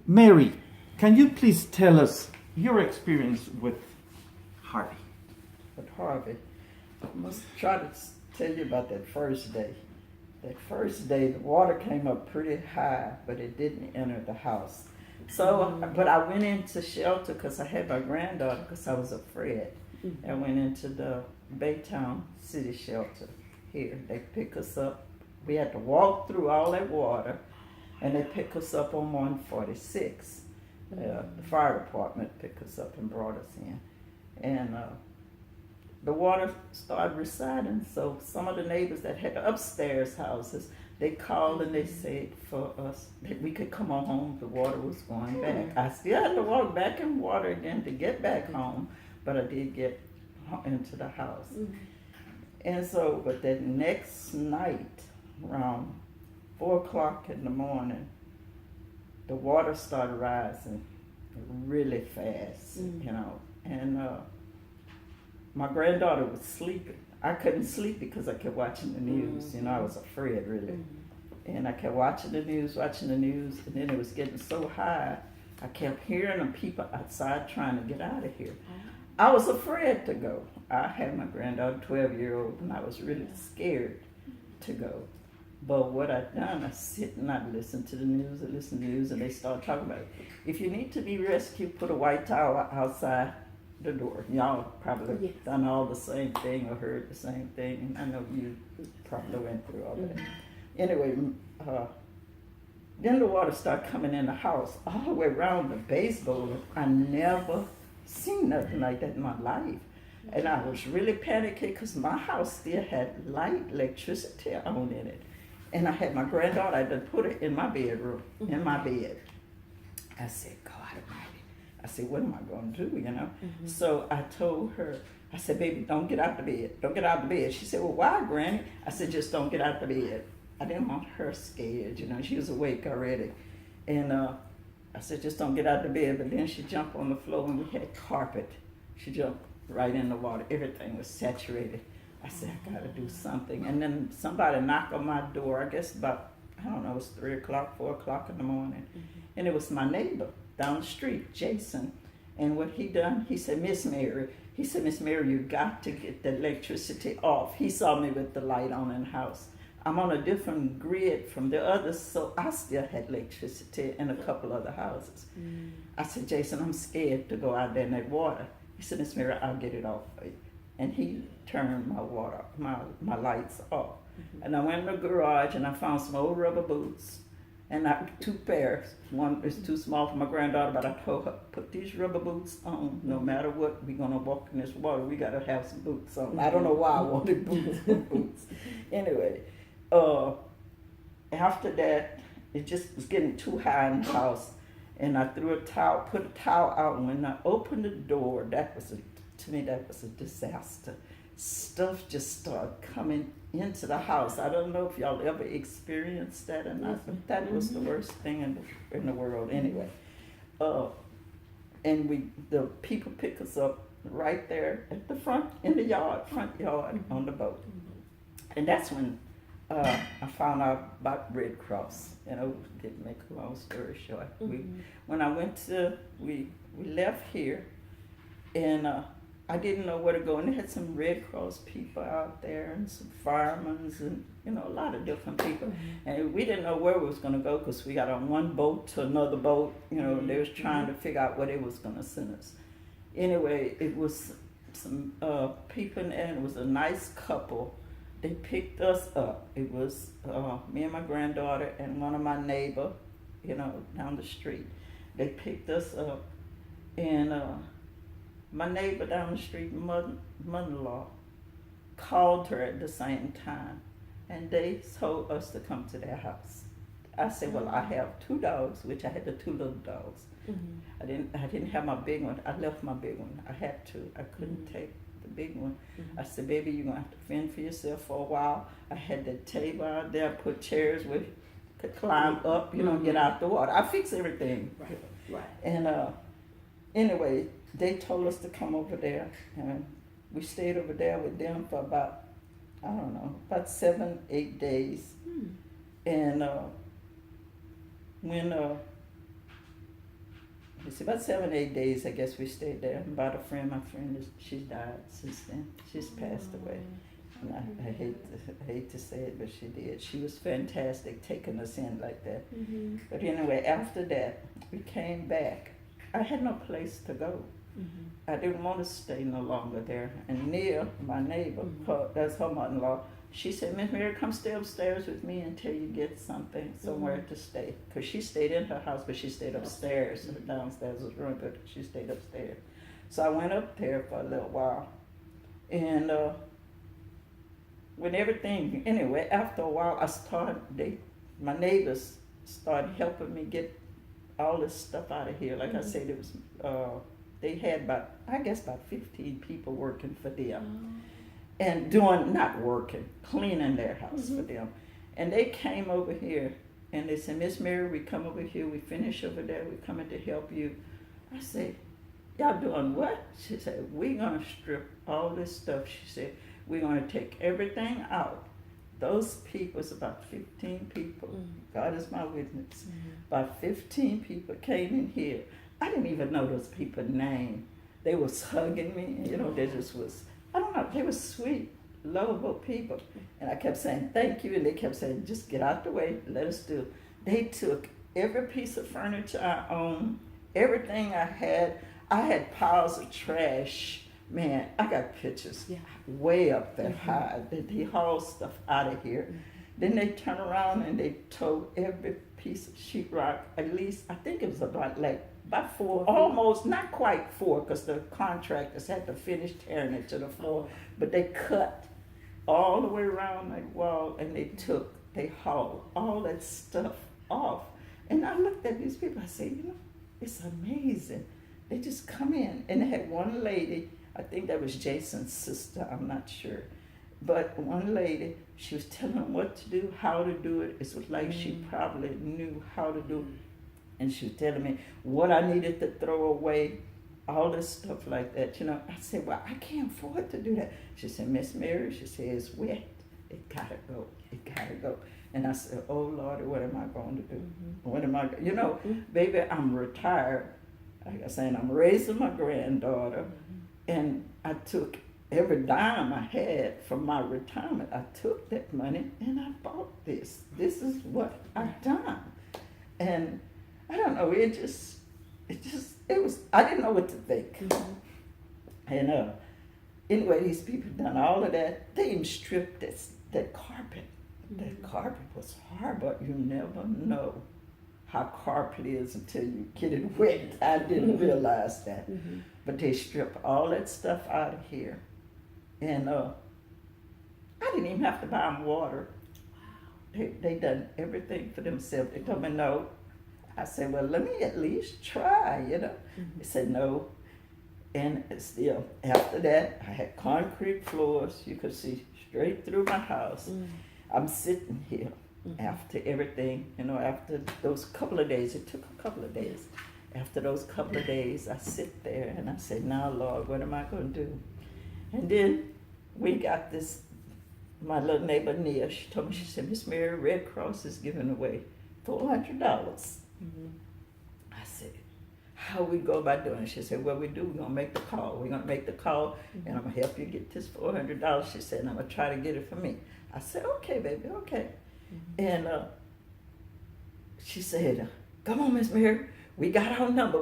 Mary, can you please tell us your experience with Harvey? But Harvey, I must try to tell you about that first day. That first day, the water came up pretty high, but it didn't enter the house. So, but I went into shelter because I had my granddaughter because I was afraid. I went into the Baytown city shelter here. They pick us up. We had to walk through all that water, and they pick us up on 146. The fire department picked us up and brought us in. And the water started receding, so some of the neighbors that had upstairs houses, they called and they said for us that we could come on home. The water was going back. I still had to walk back in water again to get back home, but I did get into the house. And so, but that next night, around 4 o'clock in the morning, the water started rising really fast, and my granddaughter was sleeping. I couldn't sleep because I kept watching the news. I was afraid, really. And I kept watching the news, and then it was getting so high, I kept hearing the people outside trying to get out of here. I was afraid to go. I had my granddaughter, 12-year-old, and I was really scared to go. But what I done, I sit and I listen to the news, and they start talking about it. If you need to be rescued, put a white towel outside the door. Y'all probably done all the same thing or heard the same thing. I know you probably went through all that. Anyway, then the water started coming in the house all the way around the baseboard. I never seen nothing like that in my life. And I was really panicky because my house still had light, electricity on in it. And I had my granddaughter, I done put her in my bedroom, in my bed. I said, God Almighty. I said, what am I going to do, So I told her, I said, baby, don't get out the bed. Don't get out the bed. She said, well, why, Granny? I said, just don't get out the bed. I didn't want her scared, She was awake already. And I said, just don't get out the bed. But then she jumped on the floor and we had carpet. She jumped right in the water. Everything was saturated. I said, I got to do something. And then somebody knocked on my door, I guess about, I don't know, it was 3 o'clock, 4 o'clock in the morning. And it was my neighbor down the street, Jason. And what he done, he said, Miss Mary, you got to get the electricity off. He saw me with the light on in the house. I'm on a different grid from the others, so I still had electricity in a couple other houses. I said, Jason, I'm scared to go out there in that water. He said, Miss Mary, I'll get it off for you. And he turned my lights off. And I went in the garage and I found some old rubber boots. And 2 pairs. One is too small for my granddaughter, but I told her, put these rubber boots on. No matter what, we're going to walk in this water. We got to have some boots on. I don't know why I wanted boots. Anyway, after that, it just was getting too high in the house. And I put a towel out. And when I opened the door, that was a disaster. Stuff just started coming into the house. I don't know if y'all ever experienced that or not, but that was the worst thing in the world anyway. And the people pick us up right there at the front yard on the boat. And that's when I found out about Red Cross. Didn't make a long story short. We left here, and I didn't know where to go, and they had some Red Cross people out there and some firemen and a lot of different people. And we didn't know where we was going to go because we got on one boat to another boat, and they was trying to figure out where they was going to send us. Anyway, it was some people, and it was a nice couple. They picked us up. It was me and my granddaughter and one of my neighbor, down the street. They picked us up, and my neighbor down the street, mother-in-law, called her at the same time, and they told us to come to their house. I said, well, I have 2 dogs, which I had the 2 little dogs. I didn't have my big one. I left my big one. I had to. I couldn't take the big one. I said, baby, you're going to have to fend for yourself for a while. I had that table out there, put chairs where you could climb up, get out the water. I fixed everything. Right. And anyway, they told us to come over there, and we stayed over there with them for about 7-8 days. And when it's about 7, 8 days, I guess we stayed there. About a friend, my friend, she's died since then. She's passed away. And I hate to say it, but she did. She was fantastic taking us in like that. Mm-hmm. But anyway, after that, we came back. I had no place to go. Mm-hmm. I didn't want to stay no longer there. And Nia, my neighbor, that's her mother-in-law, she said, Miss Mary, come stay upstairs with me until you get somewhere to stay. Because she stayed in her house, but she stayed upstairs. So downstairs was really good. She stayed upstairs. So I went up there for a little while. And when everything, anyway, after a while, my neighbors started helping me get all this stuff out of here. Like I said, it was, they had about 15 people working for them. And cleaning their house for them. And they came over here and they said, Miss Mary, we come over here, we finish over there, we coming to help you. I said, y'all doing what? She said, we're gonna strip all this stuff. She said, we're gonna take everything out. Those people, it's about 15 people. God is my witness. About 15 people came in here. I didn't even know those people's name. They was hugging me, they just was, I don't know, they were sweet, lovable people. And I kept saying, thank you, and they kept saying, just get out the way, let us do. They took every piece of furniture I owned, everything I had piles of trash. Man, I got pictures way up there high. They hauled stuff out of here. Then they turned around and they towed every piece of sheetrock, at least, I think it was about 4, almost, not quite 4, because the contractors had to finish tearing it to the floor, but they cut all the way around that wall and they hauled all that stuff off. And I looked at these people, I said, it's amazing. They just come in, and they had one lady, I think that was Jason's sister, I'm not sure. But one lady, she was telling them what to do, how to do it. It was like she probably knew how to do it. And she was telling me what I needed to throw away, all this stuff like that. I said, well, I can't afford to do that. She said, Miss Mary, she said, it's wet. It gotta go. It gotta go. And I said, oh, Lord, what am I going to do? What am I, baby, I'm retired. Like I said, I'm raising my granddaughter. And I took every dime I had from my retirement. I took that money and I bought this. This is what I've done. And I don't know, it was, I didn't know what to think. And anyway, these people done all of that. They even stripped that carpet. That carpet was hard, but you never know how carpet is until you get it wet. I didn't realize that. But they stripped all that stuff out of here. And I didn't even have to buy them water. They done everything for themselves. They told me no. I said, well, let me at least try, They said no. And still, after that, I had concrete floors. You could see straight through my house. I'm sitting here after everything, after those couple of days. It took a couple of days. After those couple of days, I sit there and I said, now, Lord, what am I going to do? And then we got this, my little neighbor Nia, she told me, she said, Miss Mary, Red Cross is giving away $400. I said, how we go about doing it? She said, what we do, we're going to make the call. We're going to make the call, and I'm going to help you get this $400. She said, and I'm going to try to get it for me. I said, okay, baby, okay. And she said, come on, Miss Mary. We got our number.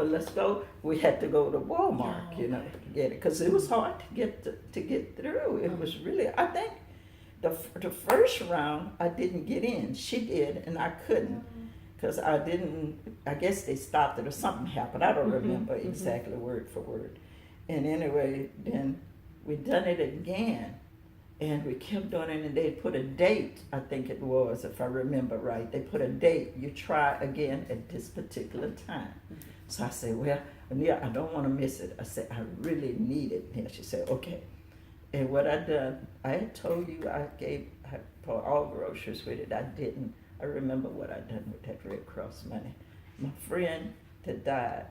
Let's go. We had to go to Walmart, to get it, because it was hard to get through. It was really, I think, the first round I didn't get in. She did, and I couldn't, because I guess they stopped it or something happened. I don't remember exactly word for word. And anyway, then we done it again. And we kept doing it, and they put a date, I think it was, if I remember right. They put a date, you try again at this particular time. So I said, well, Anita, I don't want to miss it. I said, I really need it. And she said, okay. And what I done, I had told you I bought all groceries with it. I didn't. I remember what I done with that Red Cross money. My friend that died,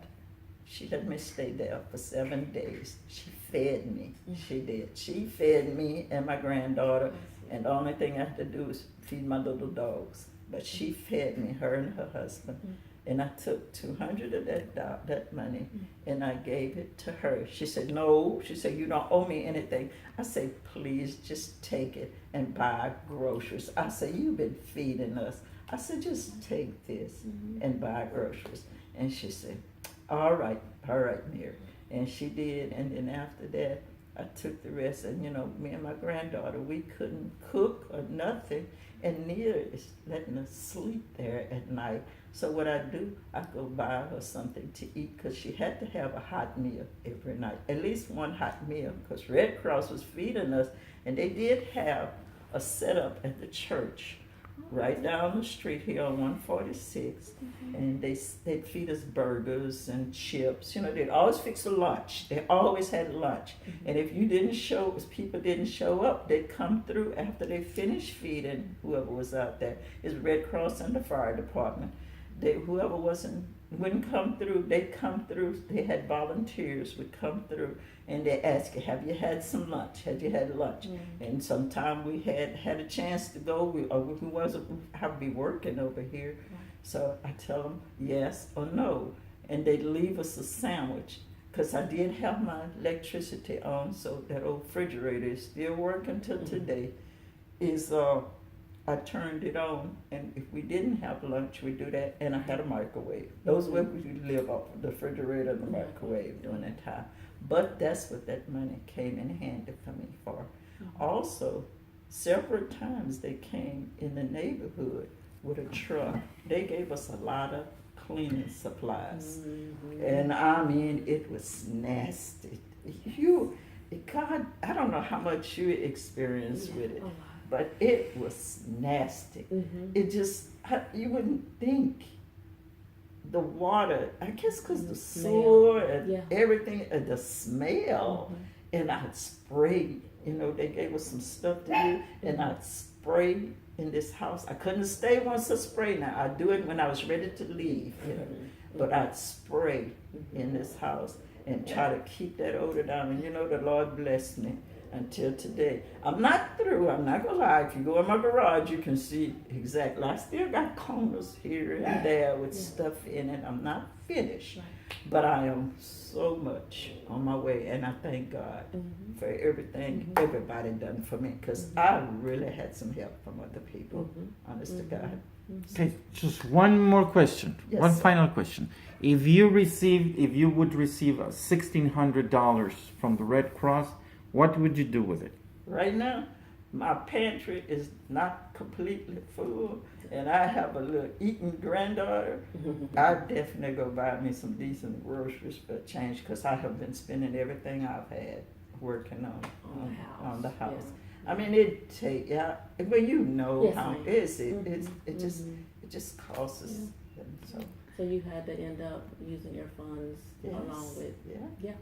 she let me stay there for 7 days. She fed me. She did. She fed me and my granddaughter, and the only thing I had to do was feed my little dogs. But she fed me, her and her husband. And I took 200 of that money and I gave it to her. She said, no. She said, you don't owe me anything. I said, please just take it and buy groceries. I said, you've been feeding us. I said, just take this and buy groceries. And she said, all right, Mary. And she did. And then after that, I took the rest. And, me and my granddaughter, we couldn't cook or nothing. And Nia is letting us sleep there at night. So what I do, I go buy her something to eat because she had to have a hot meal every night, at least one hot meal, because Red Cross was feeding us, and they did have a setup at the church right down the street here on 146, and they'd feed us burgers and chips. They'd always fix a lunch. They always had lunch, and if people didn't show up, they'd come through after they finished feeding whoever was out there. It's Red Cross and the fire department. Whoever wouldn't come through, they'd come through. They had volunteers would come through, and they ask you, have you had some lunch? Have you had lunch? And sometime we had a chance to go, who wasn't have to be working over here. So I tell them yes or no, and they'd leave us a sandwich, because I did have my electricity on, so that old refrigerator is still working till today. I turned it on, and if we didn't have lunch, we do that, and I had a microwave. Those were we live off of the refrigerator and the microwave during that time. But that's what that money came in handy for me for. Also, several times they came in the neighborhood with a truck. They gave us a lot of cleaning supplies, and I mean, it was nasty. God, I don't know how much you experienced with it. But it was nasty. It just, you wouldn't think the water, I guess because the sewer and everything, the smell, and I'd spray, they gave us some stuff to do, and I'd spray in this house. I couldn't stay once I spray now. I'd do it when I was ready to leave, but I'd spray in this house and try to keep that odor down. And the Lord blessed me until today. I'm not through, I'm not gonna lie. If you go in my garage, you can see exactly. I still got corners here and there with stuff in it. I'm not finished, but I am so much on my way, and I thank God for everything everybody done for me, because I really had some help from other people, honest to God. Okay, just one more question. Yes, one sir. final question. If you would receive $1,600 from the Red Cross, what would you do with it? Right now, my pantry is not completely full, and I have a little eating granddaughter. I definitely go buy me some decent groceries for a change, because I have been spending everything I've had working on the house. I mean, it take well, how it is. It just costs us. So you had to end up using your funds along with yeah.